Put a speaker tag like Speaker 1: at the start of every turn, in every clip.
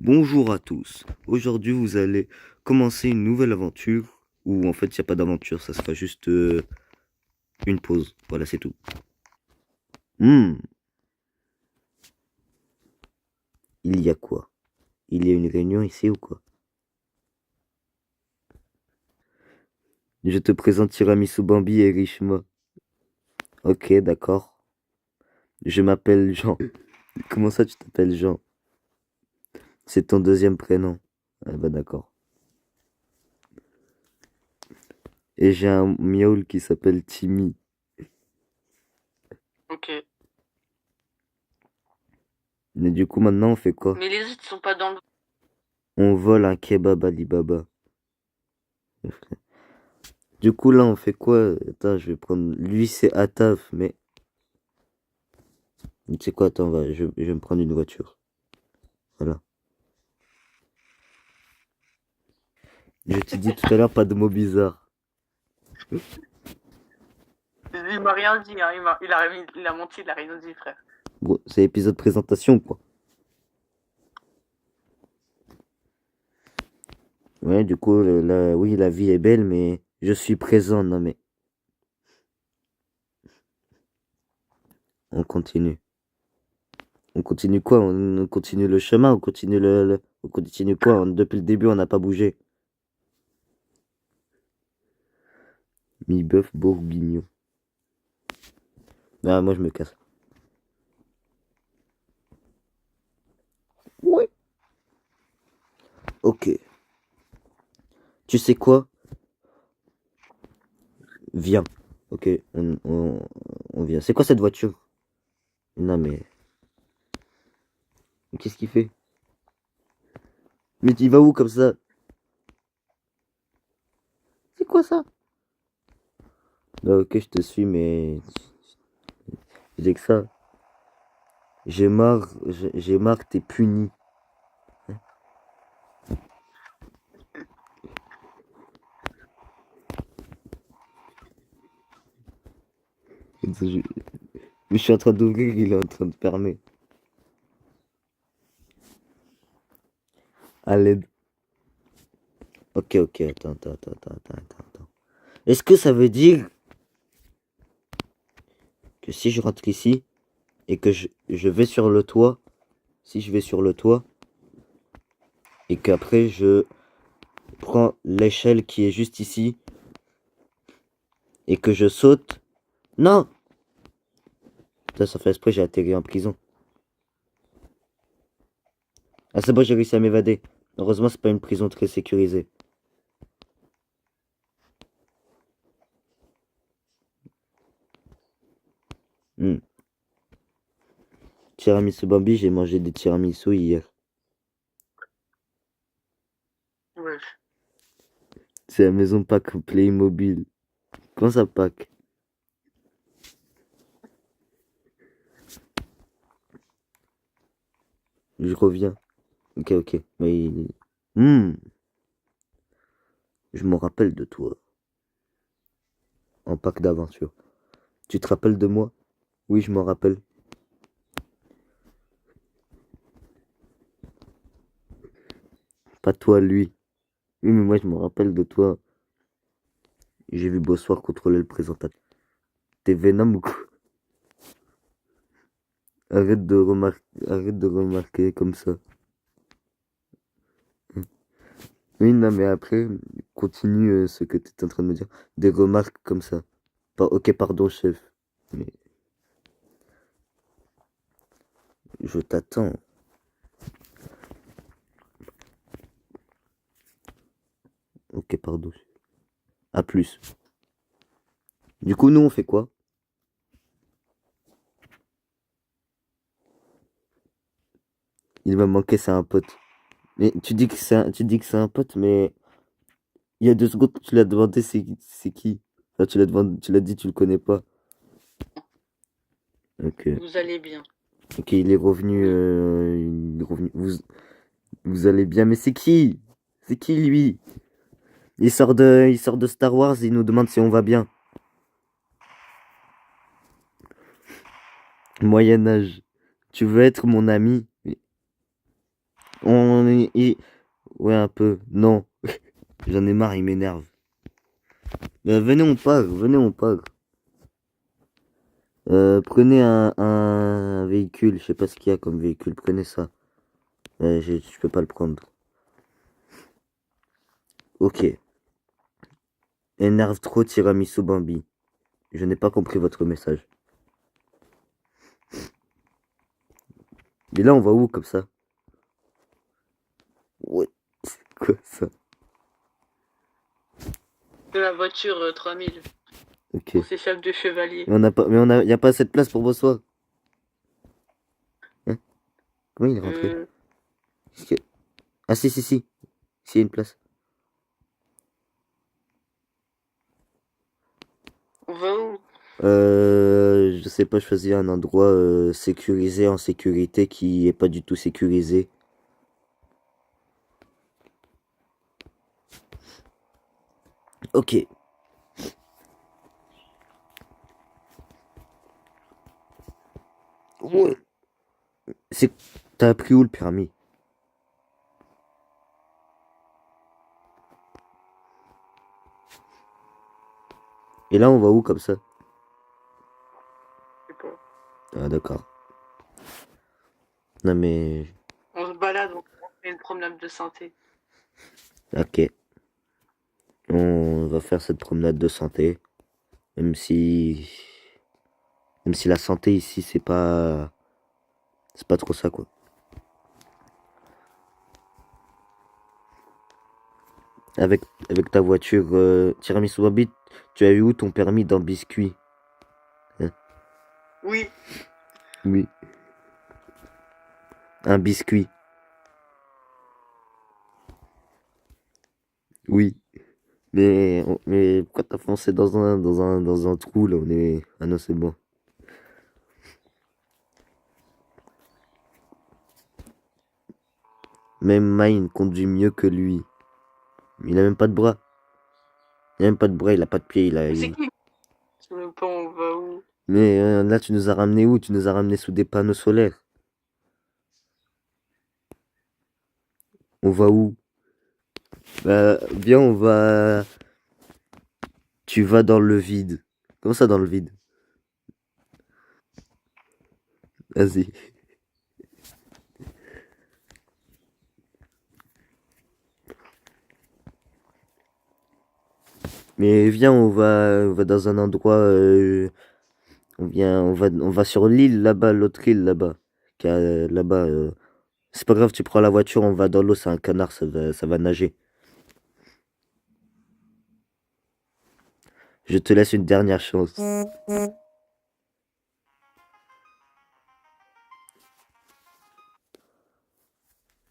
Speaker 1: Bonjour à tous. Aujourd'hui, vous allez commencer une nouvelle aventure où en fait, il n'y a pas d'aventure, ça sera juste une pause. Voilà, c'est tout. Il y a quoi? Il y a une réunion ici ou quoi? Je te présente Tiramisu Bambi et Rishma. Ok, d'accord. Je m'appelle Jean. Comment ça, tu t'appelles Jean? C'est ton deuxième prénom. Ah bah d'accord. Et j'ai un miaoul qui s'appelle Timmy.
Speaker 2: Ok.
Speaker 1: Mais du coup, maintenant, on fait quoi?
Speaker 2: Mais les autres, ils sont pas dans le...
Speaker 1: On vole un kebab Alibaba. Du coup, là, on fait quoi? Attends, je vais prendre... Lui, c'est Ataf, mais... Tu sais quoi? Attends, je vais me prendre une voiture. Voilà. Je t'ai dit tout à l'heure, pas de mots bizarres.
Speaker 2: Il m'a rien dit, hein. Il a menti, il a rien dit, frère.
Speaker 1: Bon, c'est épisode présentation, quoi. Ouais, du coup, là, oui, la vie est belle, mais je suis présent. Non, mais on continue. On continue quoi? On continue le chemin? On continue on continue quoi? Depuis le début, on n'a pas bougé. Mi-bœuf bourguignon. Ah, moi, je me casse. Ouais. Ok. Tu sais quoi? Viens. Ok, on vient. C'est quoi cette voiture? Non, mais qu'est-ce qu'il fait? Mais tu vas où comme ça? C'est quoi ça? Bah, ok, je te suis, mais j'ai que ça. J'ai marre, t'es puni. Mais je suis en train d'ouvrir, il est en train de fermer. À l'aide. Ok, ok, attends. Est-ce que ça veut dire que si je rentre ici et que je vais sur le toit, si je vais sur le toit et qu'après je prends l'échelle qui est juste ici et que je saute. Non! Ça fait exprès, j'ai atterri en prison. Ah, c'est bon, j'ai réussi à m'évader. Heureusement, c'est pas une prison très sécurisée. Hmm. Tiramisu Bambi, j'ai mangé des tiramisu hier.
Speaker 2: Wesh.
Speaker 1: C'est la maison Pack Playmobil. Comment ça, Pack? Je reviens. Ok, ok. Mais... Hmm. Je me rappelle de toi. En pack d'aventure. Tu te rappelles de moi? Oui, je m'en rappelle. Pas toi, lui. Oui, mais moi, je me rappelle de toi. J'ai vu Bossoir contrôler le présentateur. T'es Venom ou quoi? Arrête de remarquer comme ça. Oui, non, mais après, continue ce que tu es en train de me dire. Des remarques comme ça. Ok, pardon, chef. Mais je t'attends. Ok, pardon. À plus. Du coup, nous, on fait quoi? Il m'a manqué, c'est un pote. Mais tu dis que c'est un pote, mais il y a 2 secondes, tu l'as demandé, c'est qui? Enfin, tu l'as dit, tu le connais pas. Ok.
Speaker 2: Vous allez bien.
Speaker 1: Ok, il est revenu. Vous allez bien, mais c'est qui? C'est qui lui? Il sort de Star Wars, il nous demande si on va bien. Moyen Âge. Tu veux être mon ami? Ouais, un peu. Non. J'en ai marre, il m'énerve. Venez, on part. Venez, on part. Prenez un véhicule. Je sais pas ce qu'il y a comme véhicule. Prenez ça. Je peux pas le prendre. Ok. Énerve trop tiramisu Bambi. Je n'ai pas compris votre message. Mais là, on va où comme ça? Ouais. C'est quoi ça?
Speaker 2: De la voiture 3000.
Speaker 1: Ok.
Speaker 2: On s'échappe de chevalier.
Speaker 1: Y a pas assez de place pour bonsoir. Hein? Comment il est rentré? Est-ce que- Ah si, si, si. S'il y a une place.
Speaker 2: On va où?
Speaker 1: Je sais pas, choisir un endroit sécurisé en sécurité qui est pas du tout sécurisé. Ok. Ouais. C'est... T'as appris où le permis? Et là, on va où comme ça?
Speaker 2: Je sais pas.
Speaker 1: Ah d'accord. Non mais...
Speaker 2: On se balade, on fait une promenade de santé.
Speaker 1: Ok. On va faire cette promenade de santé. Même si... Même si la santé ici, c'est pas... C'est pas trop ça, quoi. Avec ta voiture Tiramisu Wabi, tu as eu où ton permis d'un biscuit? Hein?
Speaker 2: Oui.
Speaker 1: Oui. Un biscuit. Oui. Mais pourquoi t'as foncé dans un trou, là? On est... Ah non, c'est bon. Même Mine conduit mieux que lui. Il a même pas de bras. Il a même pas de bras, il a pas de pied.
Speaker 2: Mais c'est qui? Je sais même pas on va où.
Speaker 1: Mais là, tu nous as ramené où? Tu nous as ramené sous des panneaux solaires. On va où? Viens, on va... Tu vas dans le vide. Comment ça, dans le vide? Vas-y. Mais viens, on va dans un endroit... on va sur l'île, là-bas, l'autre île, là-bas. Là-bas. C'est pas grave, tu prends la voiture, on va dans l'eau, c'est un canard, ça va nager. Je te laisse une dernière chance.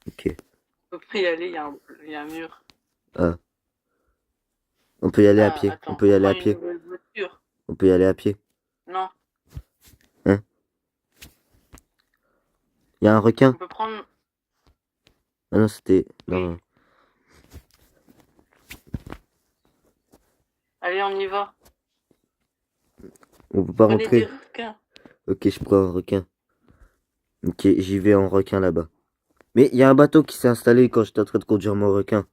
Speaker 1: Ok.
Speaker 2: On peut y aller, il y a un mur.
Speaker 1: Ah, on peut y aller à
Speaker 2: Ah,
Speaker 1: pied. On
Speaker 2: attends,
Speaker 1: peut y
Speaker 2: on
Speaker 1: aller
Speaker 2: prend
Speaker 1: à
Speaker 2: une
Speaker 1: pied.
Speaker 2: nouvelle voiture.
Speaker 1: On peut y aller à pied.
Speaker 2: Non,
Speaker 1: Hein? Il y a un requin?
Speaker 2: on peut prendre...
Speaker 1: Ah non, c'était... Non,
Speaker 2: Oui.
Speaker 1: non.
Speaker 2: Allez, on y va.
Speaker 1: On peut pas
Speaker 2: Prenez des
Speaker 1: rentrer.
Speaker 2: requins.
Speaker 1: Ok, je prends un requin. Ok, j'y vais en requin là-bas. Mais il y a un bateau qui s'est installé quand j'étais en train de conduire mon requin.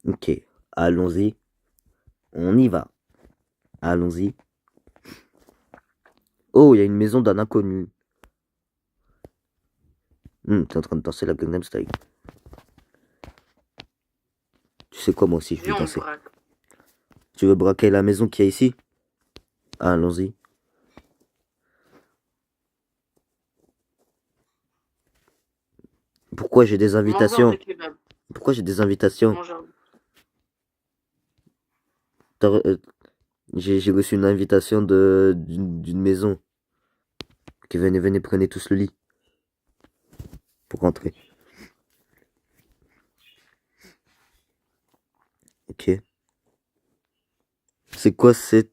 Speaker 1: Ok, allons-y. On y va. Allons-y. Oh, il y a une maison d'un inconnu. T'es en train de danser la Gangnam Style. Tu sais quoi, moi aussi, je veux
Speaker 2: Viens, on
Speaker 1: danser.
Speaker 2: braque.
Speaker 1: Tu veux braquer la maison qu'il y a ici? Allons-y. Pourquoi j'ai des
Speaker 2: Mange-en
Speaker 1: invitations?
Speaker 2: des kebabs.
Speaker 1: Pourquoi j'ai des invitations?
Speaker 2: Mange-en.
Speaker 1: T'as- euh, j'ai reçu une invitation d'une maison. Ok, venez, venez, prenez tous le lit pour rentrer. Ok. C'est quoi cette...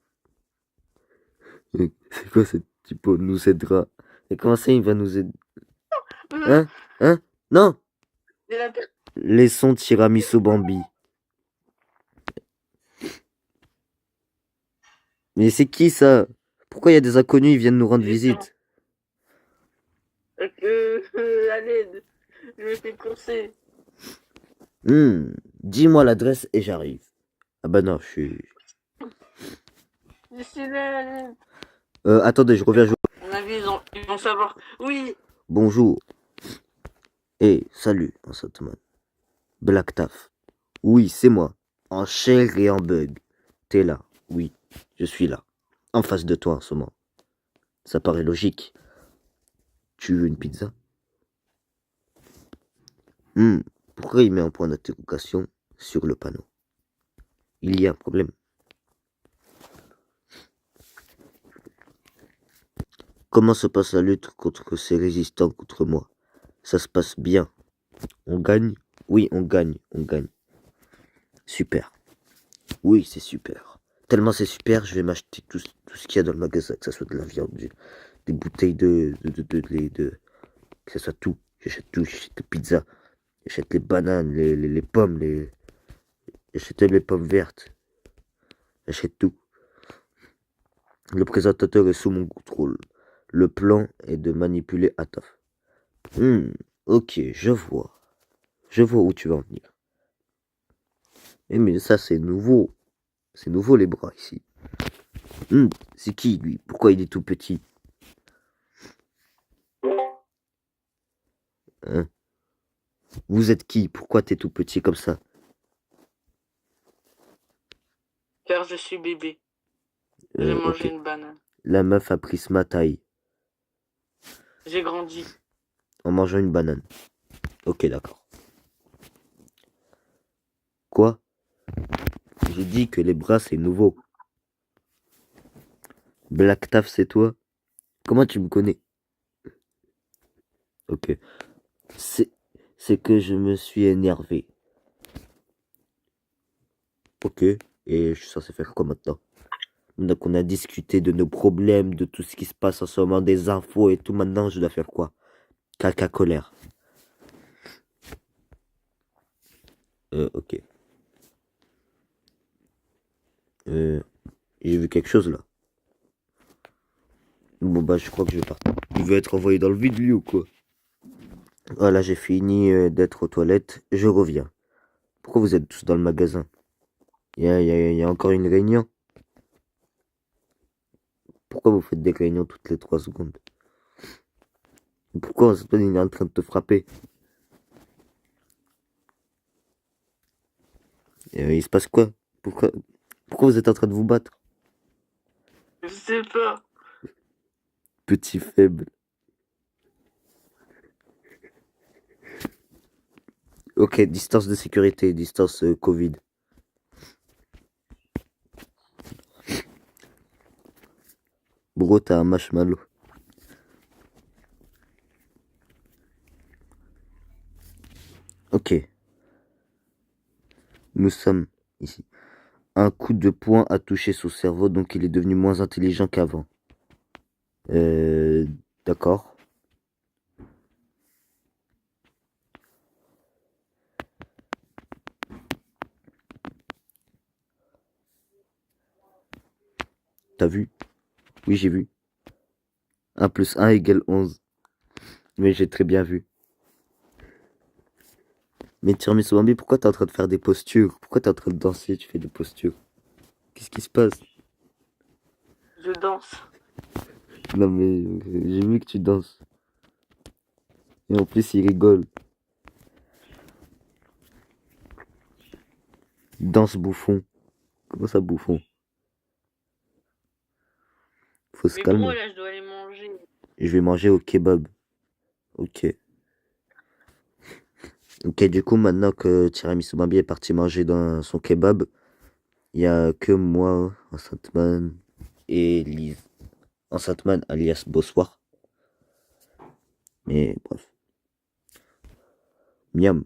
Speaker 1: C'est quoi cette typo nous aidera? Et comment ça il va nous aider? Hein? Hein? Non!
Speaker 2: Et la
Speaker 1: Laissons Tiramisu Bambi. Mais c'est qui ça? Pourquoi il y a des inconnus, ils viennent nous rendre
Speaker 2: Les gens.
Speaker 1: visite?
Speaker 2: À l'aide. Je me fais courser.
Speaker 1: Dis-moi l'adresse et j'arrive. Ah bah non, je suis...
Speaker 2: Je suis là, à l'aide.
Speaker 1: Attendez, je reviens.
Speaker 2: À mon avis, ils vont savoir. Oui,
Speaker 1: Bonjour. Salut, Enchantement. Black Taf. Oui, c'est moi. En chair et en bug. T'es là. Oui, je suis là. En face de toi en ce moment. Ça paraît logique. Tu veux une pizza? Pourquoi il met un point d'interrogation sur le panneau? Il y a un problème. Comment se passe la lutte contre ces résistants contre moi? Ça se passe bien. On gagne? Oui, on gagne, on gagne. Super. Oui, c'est super. Tellement c'est super, je vais m'acheter tout ce qu'il y a dans le magasin, que ce soit de la viande, des bouteilles que ce soit tout. J'achète des pizzas, j'achète les bananes, les pommes, j'achète les pommes vertes, j'achète tout. Le présentateur est sous mon contrôle. Le plan est de manipuler Ataf. Ok, je vois. Je vois où tu vas en venir. Mais ça, c'est nouveau. C'est nouveau les bras ici. C'est qui lui? Pourquoi il est tout petit? Hein? Vous êtes qui? Pourquoi t'es tout petit comme ça?
Speaker 2: car je suis bébé. J'ai mangé
Speaker 1: Ok.
Speaker 2: une banane.
Speaker 1: La meuf a pris ma taille
Speaker 2: J'ai grandi.
Speaker 1: en mangeant une banane. Ok, d'accord. Quoi? J'ai dit que les bras, c'est nouveau. Black Taf, c'est toi? Comment tu me connais? Ok. C'est que je me suis énervé. Ok. Et je suis censé faire quoi maintenant? Donc on a discuté de nos problèmes, de tout ce qui se passe en ce moment, des infos et tout. Maintenant, je dois faire quoi? Caca colère. Ok. J'ai vu quelque chose là. Bon bah je crois que je vais partir. Il veut être envoyé dans le vide lui ou quoi? Voilà, j'ai fini d'être aux toilettes. Je reviens. Pourquoi vous êtes tous dans le magasin? Il y a encore une réunion? Pourquoi vous faites des réunions toutes les 3 secondes? Pourquoi Antoine il est en train de te frapper? Il se passe quoi? Pourquoi vous êtes en train de vous battre?
Speaker 2: Je sais pas.
Speaker 1: Petit faible. Ok, distance de sécurité, distance Covid. Bro, t'as un marshmallow. Ok, nous sommes ici. Un coup de poing a touché son cerveau, donc il est devenu moins intelligent qu'avant. Euh, d'accord. T'as vu? Oui, j'ai vu. 1 + 1 = 11. Mais j'ai très bien vu. Mais Tiramisu Bambi, pourquoi t'es en train de faire des postures? Pourquoi t'es en train de danser? Tu fais des postures. Qu'est-ce qui se passe?
Speaker 2: Je danse.
Speaker 1: Non mais j'ai vu que tu danses. Et en plus il rigole. Danse bouffon. Comment ça bouffon? Faut se
Speaker 2: Mais bon,
Speaker 1: calmer.
Speaker 2: là, je dois aller manger.
Speaker 1: Je vais manger au kebab. Ok. Ok, du coup maintenant que Tiramisu Bambi est parti manger dans son kebab, il y a que moi, Enchantement et Lise. Enchantement alias Bossoir. Mais bref. Miam.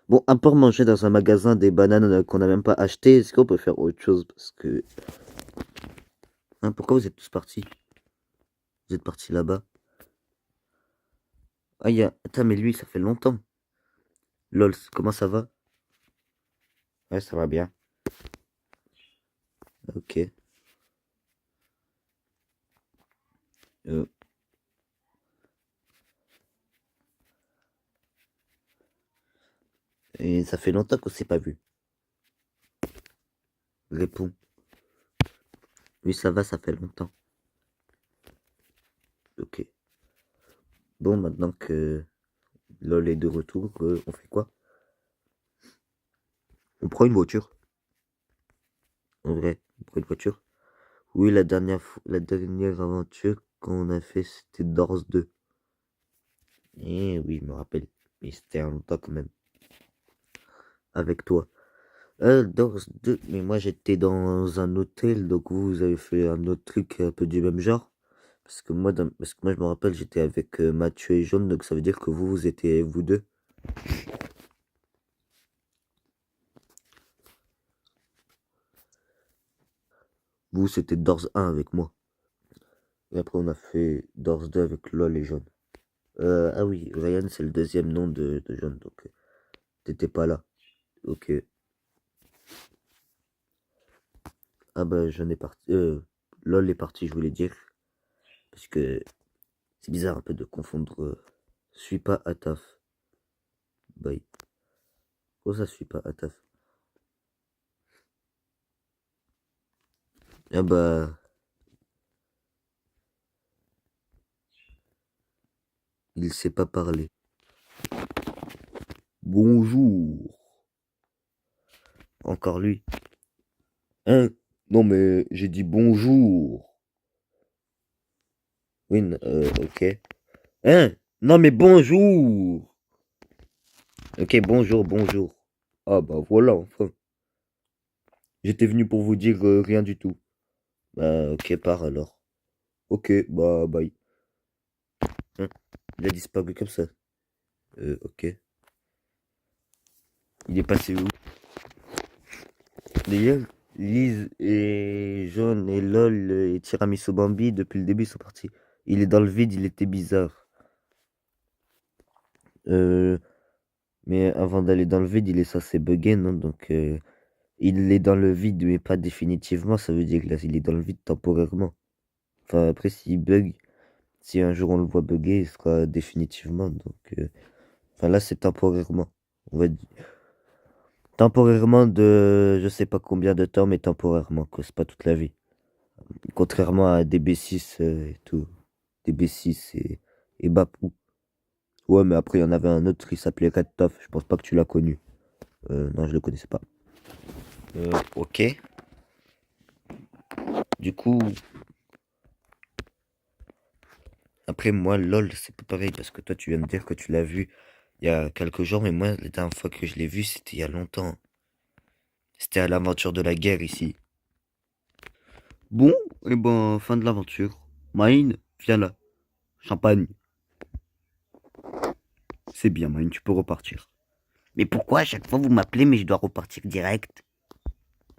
Speaker 1: Bon, à part manger dans un magasin des bananes qu'on n'a même pas achetées, est-ce qu'on peut faire autre chose? Parce que... Hein, pourquoi vous êtes tous partis? Vous êtes partis là-bas? Ah, Attends, mais lui, ça fait longtemps. Lols, comment ça va? Ouais, ça va bien. Ok. Euh, Et ça fait longtemps qu'on s'est pas vu. Réponds. Oui, ça va, ça fait longtemps. Ok. Bon, maintenant que LOL est de retour, on fait quoi? On prend une voiture. En vrai, on prend une voiture. Oui, la dernière aventure qu'on a fait, c'était Doors 2. Eh oui, je me rappelle. Mais c'était un longtemps quand même. Avec toi. Doors 2, mais moi j'étais dans un hôtel, donc vous avez fait un autre truc un peu du même genre. Parce que moi je me rappelle, j'étais avec Mathieu et Jaune, donc ça veut dire que vous étiez vous deux. Vous, c'était Doors 1 avec moi. Et après, on a fait Doors 2 avec LOL et Jaune. Ah oui, Ryan, c'est le deuxième nom de Jaune, donc t'étais pas là. Ok. Ah bah, Jaune est parti. LOL est parti, je voulais dire. Parce que c'est bizarre un peu de confondre. Suis pas à taf. Bye. Oh, ça suit pas à taf. Ah bah, il sait pas parler. Bonjour. Encore lui. Hein? Non mais j'ai dit bonjour. Oui, ok. Hein? Non mais bonjour. Ok, bonjour, bonjour. Ah bah voilà, enfin. J'étais venu pour vous dire rien du tout. Bah ok, pars alors. Ok, bah bye. Hein? Il a disparu comme ça. Ok. Il est passé où? D'ailleurs, Lise et Jaune et LOL et Tiramisu Bambi, depuis le début, ils sont partis. Il est dans le vide, il était bizarre. Euh, mais avant d'aller dans le vide, il est censé bugger, non? Donc, il est dans le vide, mais pas définitivement. Ça veut dire qu'il est dans le vide temporairement. Enfin, après, s'il bug, si un jour on le voit bugger, il sera définitivement. Donc, enfin, là, c'est temporairement. On va dire. Temporairement de je sais pas combien de temps, mais temporairement, quoi. C'est pas toute la vie. Contrairement à DB6 et tout. DB6 et Bapou. Ouais, mais après, il y en avait un autre qui s'appelait Red Toff. Je pense pas que tu l'as connu. Non, je le connaissais pas. Ok. Du coup, après, moi, LOL, c'est pas pareil parce que toi, tu viens de dire que tu l'as vu il y a quelques jours, mais moi, la dernière fois que je l'ai vu, c'était il y a longtemps. C'était à l'aventure de la guerre ici. Bon, et ben, fin de l'aventure. Mine, viens là. Champagne. C'est bien, Mine, tu peux repartir. Mais pourquoi à chaque fois vous m'appelez mais je dois repartir direct?